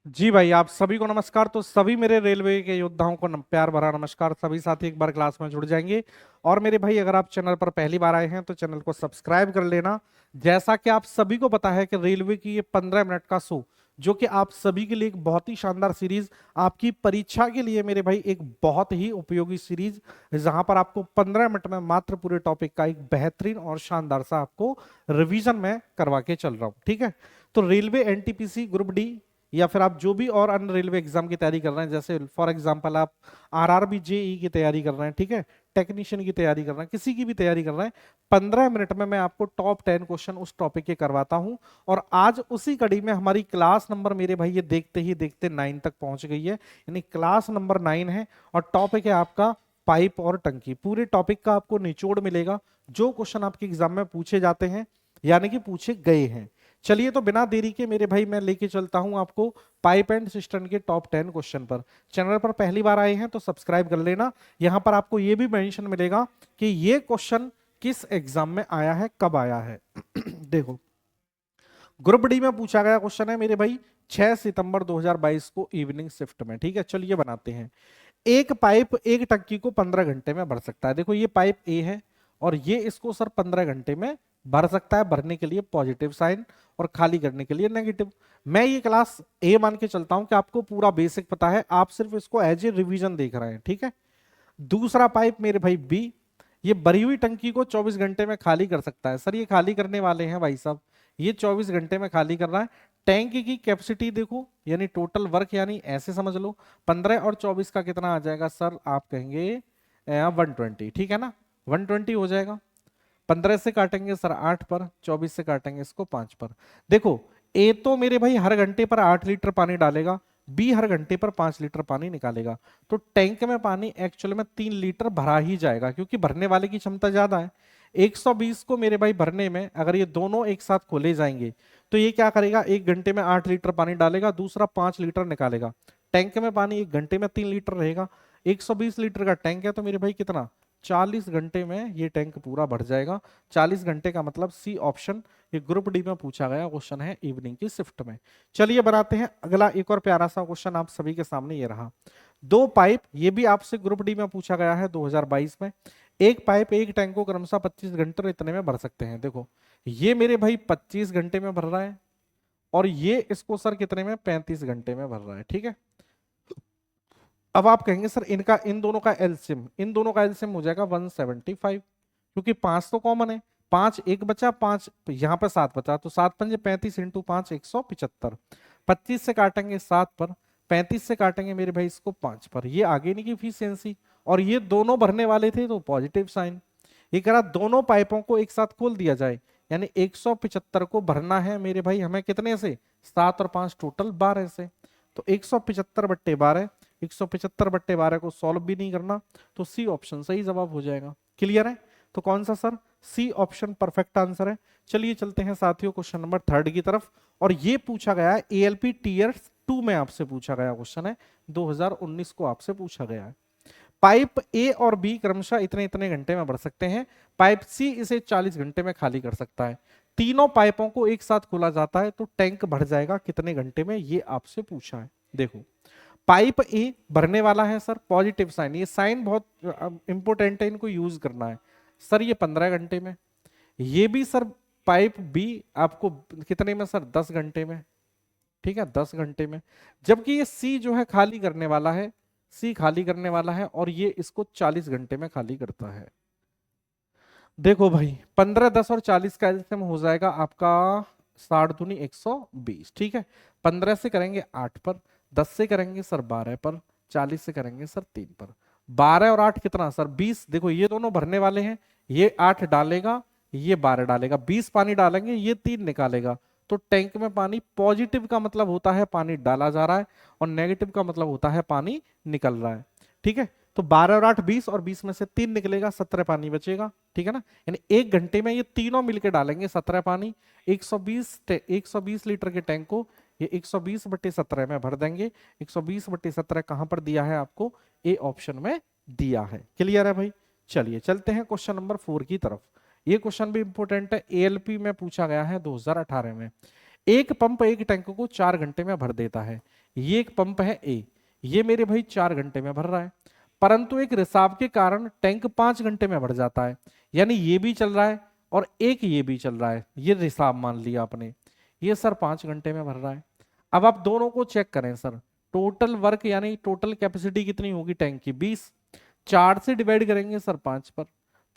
जी भाई, आप सभी को नमस्कार। तो सभी मेरे रेलवे के योद्धाओं को प्यार भरा नमस्कार। सभी साथी एक बार क्लास में जुड़ जाएंगे। और मेरे भाई, अगर आप चैनल पर पहली बार आए हैं तो चैनल को सब्सक्राइब कर लेना। जैसा कि आप सभी को पता है कि रेलवे की ये 15 मिनट का शो, जो कि आप सभी के लिए एक बहुत ही शानदार सीरीज, आपकी परीक्षा के लिए मेरे भाई एक बहुत ही उपयोगी सीरीज, जहां पर आपको 15 मिनट में मात्र पूरे टॉपिक का एक बेहतरीन और शानदार सा आपको रिवीजन में करवा के चल रहा हूं। ठीक है। तो रेलवे एनटीपीसी ग्रुप डी, या फिर आप जो भी और अन्य रेलवे एग्जाम की तैयारी कर रहे हैं, जैसे फॉर एग्जांपल आप आरआरबी जेई की तैयारी कर रहे हैं, ठीक है, टेक्नीशियन की तैयारी कर रहे हैं, किसी की भी तैयारी कर रहे हैं, 15 मिनट में मैं आपको टॉप 10 क्वेश्चन उस टॉपिक के करवाता हूं। और आज उसी कड़ी में हमारी क्लास नंबर मेरे भाई ये देखते ही देखते 9 तक पहुंच गई है, यानी क्लास नंबर 9 है। और टॉपिक है आपका पाइप और टंकी। पूरे टॉपिक का आपको निचोड़ मिलेगा, जो क्वेश्चन आपके एग्जाम में पूछे जाते हैं, यानी कि पूछे गए हैं। चलिए, तो बिना देरी के मेरे भाई मैं लेके चलता हूं आपको पाइप एंड सिस्टम के टॉप 10 क्वेश्चन पर। चैनल पर पहली बार आए हैं तो सब्सक्राइब कर लेना। यहां पर आपको यह भी मेंशन मिलेगा कि ये क्वेश्चन किस एग्जाम में आया है, कब आया है। देखो, ग्रुप डी में पूछा गया क्वेश्चन है मेरे भाई 6 सितंबर 2022 को इवनिंग शिफ्ट में। ठीक है, चलिए बनाते हैं। एक पाइप एक टंकी को 15 घंटे में भर सकता है। देखो, ये पाइप ए है और ये इसको सर 15 घंटे में भर सकता है। भरने के लिए पॉजिटिव साइन और खाली करने के लिए नेगेटिव। मैं ये क्लास ए मान के चलता हूं कि आपको पूरा बेसिक पता है, आप सिर्फ इसको एज ए रिवीजन देख रहे हैं। ठीक है। दूसरा पाइप मेरे भाई बी, ये भरी हुई टंकी को 24 घंटे में खाली कर सकता है। सर, ये खाली करने वाले हैं भाई साहब, ये 24 घंटे में खाली कर रहा है। टैंक की कैपेसिटी देखो, यानी टोटल वर्क, यानी ऐसे समझ लो 15 और 24 का कितना आ जाएगा सर, आप कहेंगे 120। ठीक है ना, 120 हो जाएगा। 15 से काटेंगे सर 8 पर, 24 से काटेंगे इसको 5 पर। देखो, ए तो मेरे भाई हर घंटे पर 8 लीटर पानी डालेगा, बी हर घंटे पर 5 लीटर पानी निकालेगा। तो टैंक में पानी एक्चुअल में 3 लीटर भरा ही जाएगा, क्योंकि भरने वाले की क्षमता ज्यादा है। 120 को मेरे भाई भरने में अगर ये दोनों एक साथ खोले जाएंगे तो ये क्या करेगा, 1 घंटे में 8 लीटर पानी डालेगा, दूसरा 5 लीटर निकालेगा। टैंक में पानी 1 घंटे में 3 लीटर रहेगा। 120 लीटर का टैंक है तो मेरे भाई कितना, 40 घंटे में ये टैंक पूरा भर जाएगा। 40 घंटे का मतलब सी ऑप्शन, ये ग्रुप डी में पूछा गया क्वेश्चन है इवनिंग की शिफ्ट में। चलिए बनाते हैं अगला एक और प्यारा सा क्वेश्चन आप सभी के सामने। ये रहा दो पाइप, ये भी आपसे ग्रुप डी में पूछा गया है 2022 में। एक पाइप एक टैंक को क्रमशः 25 घंटे और इतने में भर सकते हैं। देखो, ये मेरे भाई 25 घंटे में भर रहा है और ये इसको सर कितने में, 35 घंटे में भर रहा है। ठीक है। अब आप कहेंगे सर इनका, इन दोनों का एलसीएम हो जाएगा 175, क्योंकि 5 तो कॉमन है। 5 एक बचा, 5 यहां पर 7 बचा, तो 7 पंजे 35 इंटू 5 175। 25 से काटेंगे 7 पर, 35 से काटेंगे मेरे भाई इसको 5 पर। ये आगे नहीं की इफिशियंसी, और ये दोनों भरने वाले थे तो पॉजिटिव साइन। ये कह रहा दोनों पाइपों को एक साथ खोल दिया जाए, यानी 175 को भरना है मेरे भाई हमें कितने से, 7 और 5 टोटल 12 से। तो 175/12, 175/12 को सॉल्व भी नहीं करना, तो सी ऑप्शन सही जवाब हो जाएगा। क्लियर है। तो कौन सा sir, C option perfect answer है। चलिए चलते हैं साथियों क्वेश्चन नंबर 3 की तरफ। और ये पूछा गया है एएलपी टीयर 2 में, आपसे पूछा गया क्वेश्चन है, 2019 को आपसे पूछा गया है। पाइप ए और बी क्रमशः इतने इतने घंटे में भर सकते हैं। पाइप सी इसे 40 घंटे में खाली कर सकता है। तीनों पाइपों को एक साथ खोला जाता है तो टैंक भर जाएगा कितने घंटे में, ये आपसे पूछा है। देखो, पाइप ए भरने वाला है सर, पॉजिटिव साइन, ये साइन बहुत इंपॉर्टेंट है, इनको यूज करना है सर। ये 15 घंटे में। ये भी सर पाइप बी आपको कितने में सर, 10 घंटे में। ठीक है, 10 घंटे में। जबकि ये सी जो है खाली करने वाला है, सी खाली करने वाला है और ये इसको 40 घंटे में खाली करता है। देखो भाई, 15, 10 और 40 का एलसीएम हो जाएगा आपका 60 दूनी 120। ठीक है। 15 से करेंगे 8 पर, 10 से करेंगे सर 12 पर, 40 से करेंगे सर 3 पर। 12 और 8 कितना सर, 20। देखो, ये दोनों भरने वाले हैं, ये 8 डालेगा, ये 12 डालेगा, 20 पानी डालेंगे, ये 3 निकालेगा। तो टैंक में पानी, पॉजिटिव का मतलब होता है पानी डाला जा रहा है और नेगेटिव का मतलब होता है पानी निकल रहा है। ठीक है। तो 12 और 8 20, और 20 में से 3 निकलेगा, 17 पानी बचेगा। ठीक है ना, यानी 1 घंटे में ये तीनों मिलकर डालेंगे 17 पानी। 120 लीटर के टैंक को ये 120/17 में भर देंगे। 120/17 कहां पर दिया है आपको, ए ऑप्शन में दिया है। क्लियर है भाई। चलिए चलते हैं क्वेश्चन नंबर 4 की तरफ। ये क्वेश्चन भी इंपॉर्टेंट है, एएलपी में पूछा गया है 2018 में। एक पंप एक टैंक को 4 घंटे में भर देता है। ये एक पंप है ए, ये मेरे भाई 4 घंटे में भर रहा है, परंतु एक रिसाव के कारण टैंक 5 घंटे में भर जाता है। यानी ये भी चल रहा है और एक ये भी चल रहा है, ये रिसाव मान लिया आपने। ये सर 5 घंटे में भर रहा है। अब आप दोनों को चेक करें सर, टोटल वर्क यानी टोटल कैपेसिटी कितनी होगी टैंक की, 20। 4 से डिवाइड करेंगे सर 5 पर,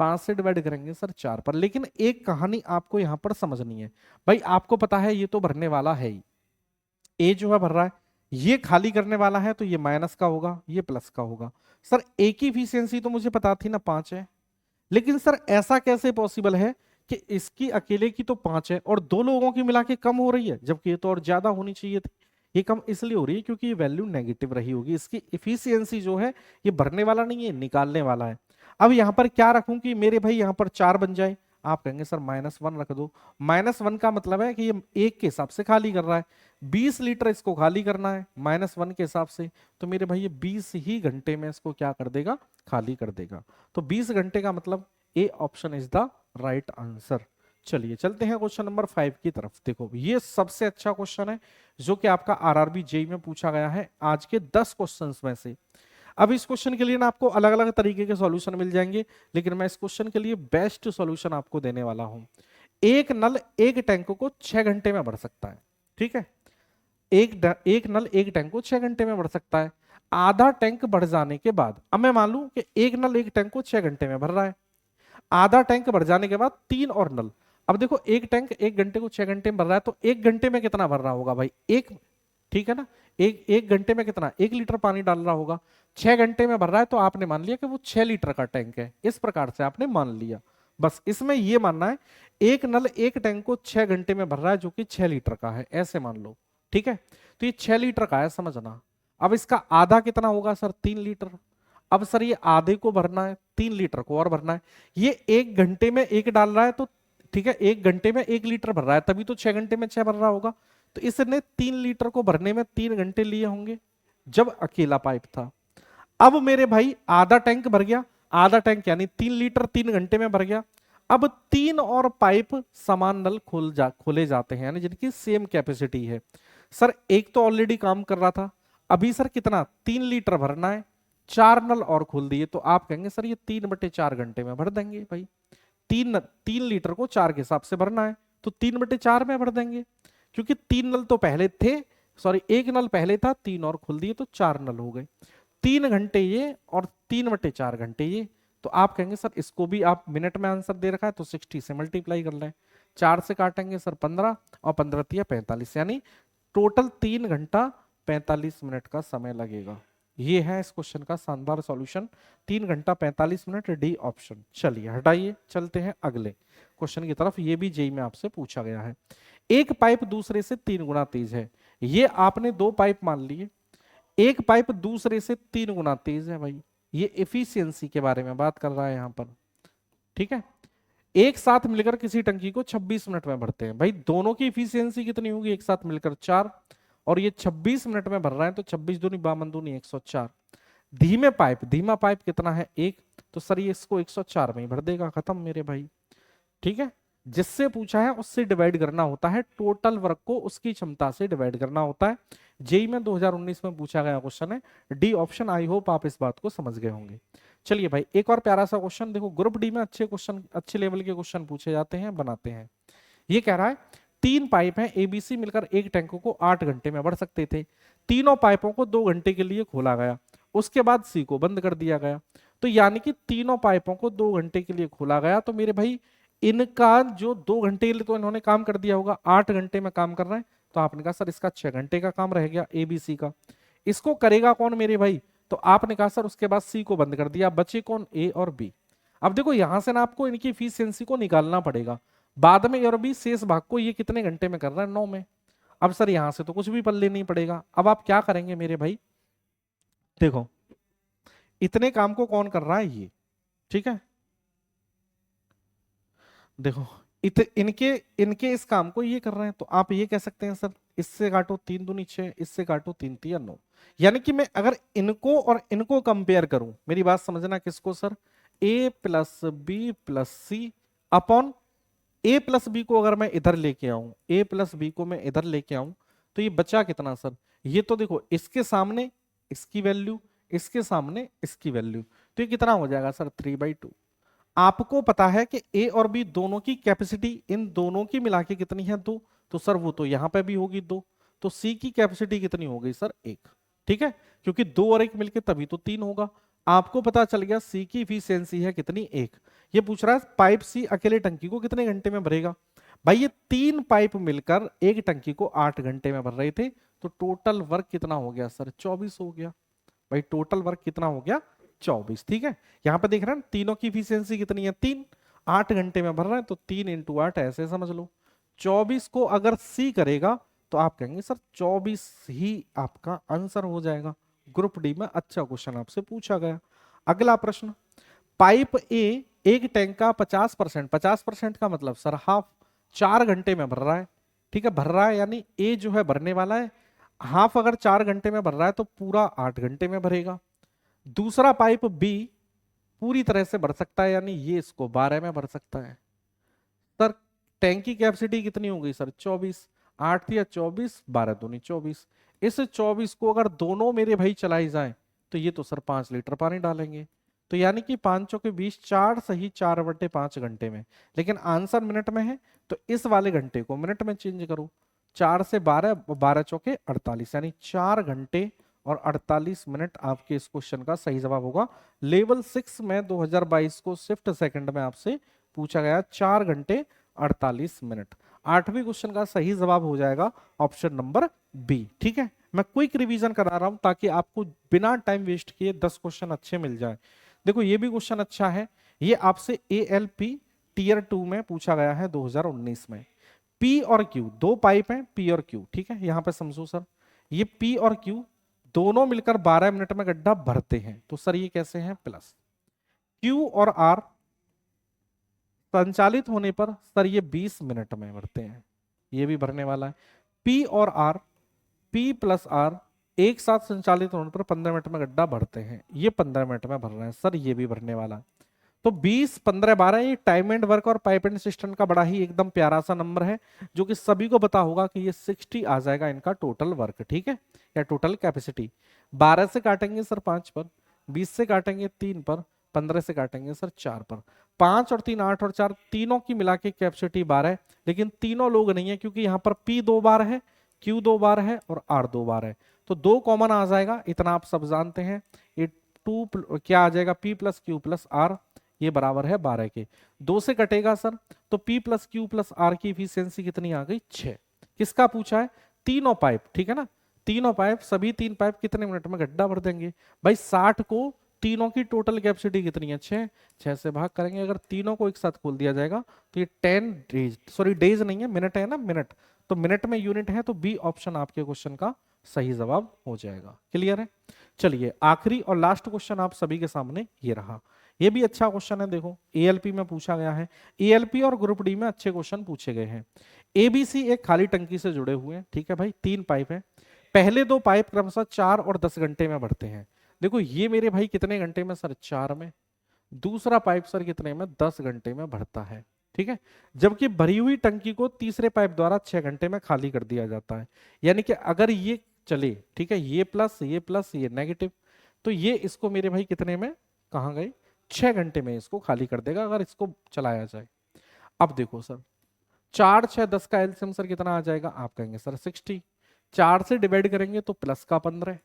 5 से डिवाइड करेंगे सर 4 पर। लेकिन एक कहानी आपको यहां पर समझनी है भाई, आपको पता है ये तो भरने वाला है ही, ए जो है भर रहा है, ये खाली करने वाला है, तो ये माइनस का होगा, ये प्लस का होगा। सर ए की इफिशियंसी तो मुझे पता थी ना 5 है, लेकिन सर ऐसा कैसे पॉसिबल है कि इसकी अकेले की तो 5 है और दो लोगों की मिला के कम हो रही है, जबकि ये तो और ज्यादा होनी चाहिए थी। ये कम इसलिए हो रही है क्योंकि ये वैल्यू नेगेटिव रही होगी, इसकी इफिशियंसी जो है ये भरने वाला नहीं है, निकालने वाला है। अब यहां पर क्या रखूं कि मेरे भाई यहां पर 4 बन जाए, आप कहेंगे सर -1 रख दो। -1 का मतलब है कि ये एक के हिसाब से खाली कर रहा है, 20 लीटर इसको खाली करना है -1 के हिसाब से, तो मेरे भाई ये 20 ही घंटे में इसको क्या कर देगा, खाली कर देगा। तो 20 घंटे का मतलब A option is the right answer. चलिए चलते हैं क्वेश्चन नंबर 5 की तरफ। देखो ये सबसे अच्छा क्वेश्चन है जो कि आपका आरआरबी जेई में पूछा गया है आज के 10 क्वेश्चंस में से। अब इस क्वेश्चन के लिए ना आपको अलग अलग तरीके के सॉल्यूशन मिल जाएंगे, लेकिन मैं इस क्वेश्चन के लिए बेस्ट सॉल्यूशन आपको देने वाला हूं। एक नल एक टैंक को 6 घंटे में भर सकता है, ठीक है। एक नल एक टैंक को 6 घंटे में भर सकता है। आधा टैंक भर जाने के बाद, अब मैं मान लूं कि एक नल एक टैंक को 6 घंटे में भर रहा है, आधा टैंक भर जाने के बाद 3 और नल। अब देखो एक टैंक 1 घंटे को 6 घंटे में भर रहा है, तो 1 घंटे में कितना भर रहा होगा भाई, एक, ठीक है ना। एक घंटे में कितना, 1 लीटर पानी डाल रहा होगा। 6 घंटे में भर रहा है तो आपने मान लिया कि वो 6 लीटर का टैंक है, इस प्रकार से आपने मान लिया। बस इसमें ये मानना है एक नल एक टैंक को 6 घंटे में भर रहा है जो कि 6 लीटर का है, ऐसे मान लो, ठीक है। तो ये 6 लीटर का है, समझना। अब इसका आधा कितना होगा सर, 3 लीटर। अब सर ये आधे को भरना है, 3 लीटर को और भरना है। ये 1 घंटे में एक डाल रहा है, तो ठीक है 1 घंटे में 1 लीटर भर रहा है, तभी तो 6 घंटे में 6 भर रहा होगा। तो इसने 3 लीटर को भरने में 3 घंटे लिए होंगे जब अकेला पाइप था। अब मेरे भाई आधा टैंक भर गया, आधा टैंक यानी 3 लीटर 3 घंटे में भर गया। अब 3 और पाइप समान नल खोले जाते हैं, यानी जिनकी सेम कैपेसिटी है। सर एक तो ऑलरेडी काम कर रहा था, अभी सर कितना 3 लीटर भरना है, 4 नल और खोल दिए, तो आप कहेंगे सर ये 3/4 घंटे में भर देंगे भाई। 3 लीटर को 4 के हिसाब से भरना है, तो 3/4 में भर देंगे, क्योंकि 3 नल तो पहले थे, सॉरी एक नल पहले था, 3 और खोल दिए तो 4 नल हो गए। 3 घंटे ये और 3/4 घंटे ये, तो आप कहेंगे सर इसको भी आप मिनट में आंसर दे रखा है तो 60 से मल्टीप्लाई कर लें। 4 से काटेंगे सर 15 और 15 तिया 45, यानी टोटल 3 घंटा 45 मिनट का समय लगेगा। ये है इस क्वेश्चन का शानदार सॉल्यूशन, 3 घंटा 45 मिनट, डी ऑप्शन। चलिए हटाइए, चलते हैं अगले क्वेश्चन की तरफ। ये भी जेई में आपसे पूछा गया है। एक पाइप दूसरे से 3 गुना तेज है, ये आपने 2 पाइप मान लिए, एक पाइप दूसरे से 3 गुना तेज है भाई। ये एफिशिएंसी के बारे में बात कर रहा है यहां पर, ठीक है। एक साथ मिलकर किसी टंकी को 26 मिनट में भरते हैं, भाई दोनों की इफिशियंसी कितनी होगी, एक साथ मिलकर 4, और ये 26 मिनट में भर रहा है, तो 26 दूनी 52 दूनी 104। धीमा पाइप कितना है, 1, तो सर ये इसको 104 में ही भर देगा, खत्म मेरे भाई, ठीक है। जिससे पूछा है उससे डिवाइड करना होता है, टोटल वर्क को उसकी क्षमता से डिवाइड करना होता है। जेई में 2019 में पूछा गया क्वेश्चन है, डी ऑप्शन। आई होप आप इस बात को समझ गए होंगे। चलिए भाई एक और प्यारा सा क्वेश्चन देखो, ग्रुप डी में अच्छे क्वेश्चन, अच्छे लेवल के क्वेश्चन पूछे जाते हैं, बनाते हैं। ये कह रहा है 3 पाइप हैं एबीसी, मिलकर एक टैंक को 8 घंटे में भर सकते थे। तीनों पाइपों को 2 घंटे के लिए खोला गया, उसके बाद सी को बंद कर दिया गया। तो यानी कि तीनों पाइपों को 2 घंटे के लिए खोला गया, तो मेरे भाई इनका जो 2 घंटे के लिए तो इन्होंने काम कर दिया होगा, 8 घंटे में काम कर रहे हैं, तो आपने कहा सर इसका 6 घंटे का काम रह गया एबीसी का। इसको करेगा कौन मेरे भाई, तो आपने कहा सर उसके बाद सी को बंद कर दिया, बचे कौन, ए और बी। अब देखो यहां से ना आपको इनकी इफिशियंसी को निकालना पड़ेगा, बाद में ए और बी शेष भाग को ये कितने घंटे में कर रहा है, 9 में। अब सर यहां से तो कुछ भी पल्ले नहीं पड़ेगा, अब आप क्या करेंगे मेरे भाई, देखो इतने काम को कौन कर रहा है, ये, ठीक है। देखो इनके इनके इस काम को ये कर रहे हैं, तो आप ये कह सकते हैं सर इससे काटो 3 दूनी 6, इससे काटो 3 तिया 9। यानी कि मैं अगर इनको और इनको कंपेयर करूं, मेरी बात समझना, किसको सर, ए प्लस बी प्लस सी अपॉन ए प्लस बी को अगर मैं इधर लेके आऊं, ए प्लस बी को मैं इधर लेके आऊं, तो ये बचा कितना सर? ये तो देखो इसके सामने इसकी वैल्यू, इसके सामने इसकी वैल्यू, तो ये कितना हो जाएगा सर? 3/2। आपको पता है कि ए और बी दोनों की कैपेसिटी इन दोनों की मिला के कितनी है? 2। तो सर वो तो यहां पे भी होगी 2। तो सी की कैपेसिटी कितनी हो गई सर? 1। ठीक है, क्योंकि 2 और 1 मिलके तभी तो 3 होगा। आपको पता चल गया सी की इफिशियंसी है कितनी? 1। ये पूछ रहा है पाइप सी अकेले टंकी को कितने घंटे में भरेगा? भाई ये 3 पाइप मिलकर एक टंकी को 8 घंटे में भर रहे थे, तो टोटल वर्क कितना हो गया सर? 24 हो गया। भाई टोटल वर्क कितना हो गया? 24। ठीक है, यहां पे देख रहे हैं तीनों की इफिशियंसी कितनी है? 3। 8 घंटे में भर रहे हैं तो 3 × 8 ऐसे समझ लो। 24 को अगर सी करेगा तो आप कहेंगे सर 24 ही आपका आंसर हो जाएगा। ग्रुप डी में अच्छा क्वेश्चन आपसे पूछा गया। अगला प्रश्न, पाइप ए एक टैंक का 50%, 50% का मतलब सर हाफ, 4 घंटे में भर रहा है। ठीक है, भर रहा है यानी ए जो है भरने वाला है। हाफ अगर 4 घंटे में भर रहा है तो पूरा 8 घंटे में भरेगा। दूसरा पाइप बी पूरी तरह से भर सकता है, यानी ये इसको 12 में भर सकता है। सर टैंक की कैपेसिटी कितनी हो गई सर? 24। 8 या 24, 12 दूनी 24। इस 24 को अगर दोनों मेरे भाई चलाई जाए तो ये तो सर 5 लीटर पानी डालेंगे। तो यानी कि 5 के 20, 4 सही 4/5 घंटे में। लेकिन आंसर मिनट में है तो इस वाले घंटे को मिनट में चेंज करो। 4 से 12, 12 चौके 48, यानी 4 घंटे और 48 मिनट आपके इस क्वेश्चन का सही जवाब होगा। लेवल 6 में 2022 को शिफ्ट सेकंड में आपसे पूछा गया 4 घंटे 48 मिनट। 8वें क्वेश्चन का सही जवाब हो जाएगा ऑप्शन नंबर बी। ठीक है, मैं क्विक रिवीजन करा रहा हूं ताकि आपको बिना टाइम वेस्ट किए 10 क्वेश्चन अच्छे मिल जाए। देखो ये भी क्वेश्चन अच्छा है, ये आपसे एएलपी टीयर 2 में पूछा गया है 2019 में। पी और क्यू दो पाइप हैं, पी और क्यू। ठीक है, यहां पे समझो सर, ये पी और क्यू दोनों मिलकर 12 मिनट में गड्ढा भरते हैं, तो सर ये कैसे हैं? प्लस क्यू और आर संचालित होने पर सर ये 20 मिनट में भरते हैं, ये भी भरने वाला है। पी और आर, पी प्लस आर एक साथ संचालित होने पर 15 मिनट में गड्ढा भरते हैं, ये 15 मिनट में भर रहे हैं सर, ये भी भरने वाला है। तो 20, 15, 12 ये टाइम एंड वर्क और पाइप एंड सिस्टम का बड़ा ही एकदम प्यारा सा नंबर है, जो कि सभी को पता होगा कि ये 60 आ जाएगा इनका टोटल वर्क। ठीक है, या टोटल कैपेसिटी। 12 से काटेंगे सर 5 पर, 20 से काटेंगे 3 पर, 15 से काटेंगे सर 4 पर। 5 और 3 8 और 4 तीनों की मिला के कैपेसिटी 12 है, लेकिन तीनों लोग नहीं है क्योंकि यहाँ पर P 2 बार है, Q 2 बार है और R 2 बार है, तो 2 कॉमन आ जाएगा, इतना आप सब जानते हैं। ये 2 क्या आ जाएगा? P plus Q plus R, ये बराबर है 12 के। 2 से कटेगा सर तो P plus Q plus R की इफिशियंसी कितनी आ गई? 6। किसका पूछा है? तीनों पाइप। ठीक है ना, तीनों पाइप, सभी 3 पाइप कितने मिनट में गड्ढा भर देंगे? भाई 60 को तीनों की टोटल कैपेसिटी कितनी है? 6। 6 से भाग करेंगे, अगर तीनों को एक साथ खोल दिया जाएगा तो ये 10 डेज, सॉरी डेज नहीं है, मिनट है ना, मिनट, तो मिनट में यूनिट है, तो बी ऑप्शन आपके क्वेश्चन का सही जवाब हो जाएगा। क्लियर है? चलिए आखिरी और लास्ट क्वेश्चन आप सभी के सामने ये रहा, ये भी अच्छा क्वेश्चन है। देखो एएलपी में पूछा गया है, एएलपी और ग्रुप डी में अच्छे क्वेश्चन पूछे गए हैं। एबीसी एक खाली टंकी से जुड़े हुए हैं। ठीक है भाई, 3 पाइप है, पहले 2 पाइप क्रमशः 4 और 10 घंटे में भरते हैं। देखो ये मेरे भाई कितने घंटे में सर? 4 में। दूसरा पाइप सर कितने में? 10 घंटे में भरता है। ठीक है, जबकि भरी हुई टंकी को तीसरे पाइप द्वारा 6 घंटे में खाली कर दिया जाता है। यानी कि अगर ये चले, ठीक है, ये प्लस ये नेगेटिव, तो ये इसको मेरे भाई कितने में, कहां गए? 6 घंटे में इसको खाली कर देगा अगर इसको चलाया जाए। अब देखो सर 4 6 10 का एलसीएम सर कितना आ जाएगा? आप कहेंगे सर 60। 4 से डिवाइड करेंगे तो प्लस का 15,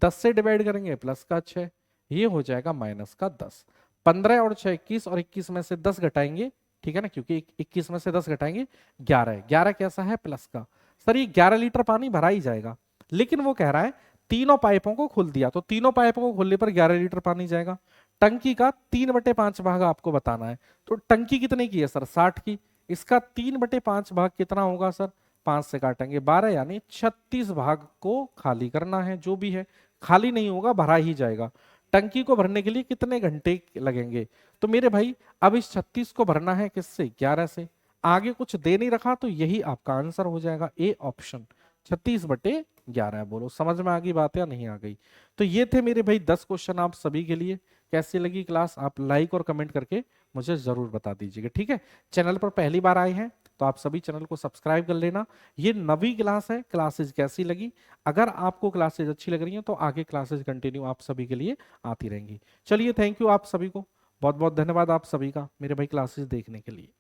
10 से डिवाइड करेंगे प्लस का 6, ये हो जाएगा माइनस का 10। 15 और 6 21, और 21 में से 10 घटाएंगे, ठीक है ना, क्योंकि 21 में से 10 घटाएंगे 11। 11 कैसा है? प्लस का। सर ये 11 लीटर पानी भरा ही जाएगा, लेकिन वो कह रहा है तीनों पाइपों को खोल दिया, तो तीनों पाइपों को खोलने पर 11 लीटर पानी जाएगा। टंकी का 3/5 भाग आपको बताना है, तो टंकी कितने की है सर? 60 की। इसका 3/5 भाग कितना होगा सर? 5 से काटेंगे 12, यानी 36 भाग को खाली करना है। जो भी है खाली नहीं होगा, भरा ही जाएगा। टंकी को भरने के लिए कितने घंटे लगेंगे? तो मेरे भाई अब इस 36 को भरना है किससे? 11 से। आगे कुछ दे नहीं रखा, तो यही आपका आंसर हो जाएगा ए ऑप्शन, 36/11। बोलो समझ में आ गई बात या नहीं आ गई? तो ये थे मेरे भाई 10 क्वेश्चन आप सभी के लिए। कैसी लगी क्लास आप लाइक और कमेंट करके मुझे जरूर बता दीजिएगा, ठीक है। चैनल पर पहली बार आए हैं तो आप सभी चैनल को सब्सक्राइब कर लेना। ये नवी क्लास है, क्लासेस कैसी लगी, अगर आपको क्लासेस अच्छी लग रही हैं तो आगे क्लासेस कंटिन्यू आप सभी के लिए आती रहेंगी। चलिए थैंक यू आप सभी को, बहुत बहुत धन्यवाद आप सभी का मेरे भाई क्लासेस देखने के लिए।